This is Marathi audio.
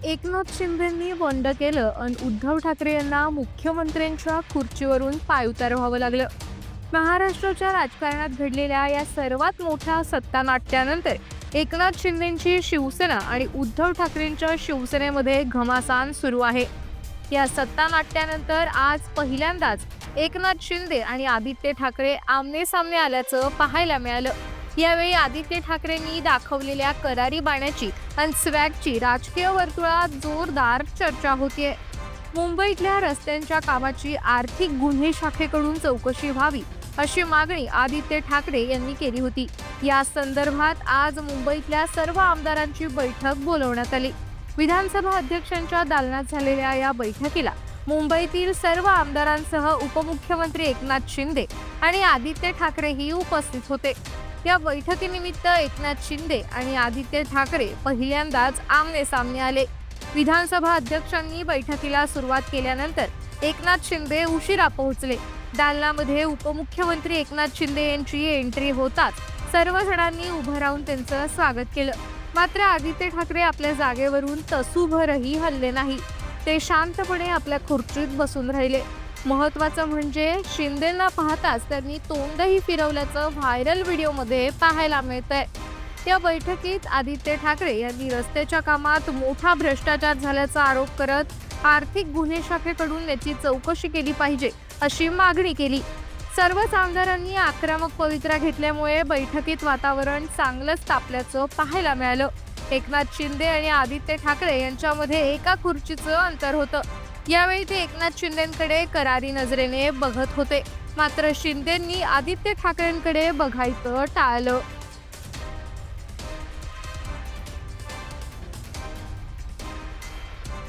एकनाथ शिंदेंनी बंड केलं आणि उद्धव ठाकरे यांना मुख्यमंत्र्यांच्या खुर्चीवरून पायउतार व्हावं लागलं. महाराष्ट्राच्या राजकारणात घडलेल्या या सर्वात मोठ्या सत्तानाट्यानंतर एकनाथ शिंदेंची शिवसेना आणि उद्धव ठाकरेंच्या शिवसेनेमध्ये घमासान सुरू आहे. या सत्तानाट्यानंतर आज पहिल्यांदाच एकनाथ शिंदे आणि आदित्य ठाकरे आमने सामने आल्याचं पाहायला मिळालं. यावेळी आदित्य ठाकरेंनी दाखवलेल्या करारी बाण्याची आणि स्वॅगची राजकीय वर्तुळात जोरदार चर्चा होतीये. मुंबईतल्या रस्त्यांच्या कामाची आर्थिक गुन्हे शाखेकडून चौकशी व्हावी अशी मागणी आदित्य ठाकरे यांनी केली होती. या संदर्भात आज मुंबईतल्या सर्व आमदारांची बैठक बोलवण्यात आली. विधानसभा अध्यक्षांच्या दालनात झालेल्या या बैठकीला मुंबईतील सर्व आमदारांसह उपमुख्यमंत्री एकनाथ शिंदे आणि आदित्य ठाकरेही उपस्थित होते. या बैठकीनिमित्त एकनाथ शिंदे आणि आदित्य ठाकरे पहिल्यांदाच आमने सामने आले. विधानसभा अध्यक्षांनी बैठकीला सुरुवात केल्यानंतर एकनाथ शिंदे उशिरा पोहोचले. दालनामध्ये उपमुख्यमंत्री एकनाथ शिंदे यांची एंट्री होताच सर्व जणांनी उभं राहून त्यांचं स्वागत केलं. मात्र आदित्य ठाकरे आपल्या जागेवरून तसूभरही हलले नाही. ते शांतपणे आपल्या खुर्चीत बसून राहिले. महत्त्वाचं म्हणजे शिंदेंना पाहताच त्यांनी तोंडही फिरवल्याचं व्हायरल व्हिडिओमध्ये पाहायला मिळतंय. या बैठकीत आदित्य ठाकरे यांनी रस्त्याच्या कामात मोठा भ्रष्टाचार झाल्याचा आरोप करत आर्थिक गुन्हे शाखेकडून याची चौकशी केली पाहिजे अशी मागणी केली. सर्वच आमदारांनी आक्रमक पवित्रा घेतल्यामुळे बैठकीत वातावरण चांगलंच तापल्याचं पाहायला मिळालं. एकनाथ शिंदे आणि आदित्य ठाकरे यांच्यामध्ये एका खुर्चीचं अंतर होतं. यावेळी ते एकनाथ शिंदेंकडे करारी नजरेने बघत होते. मात्र शिंदेंनी आदित्य ठाकरेंकडे बघायचं टाळलं.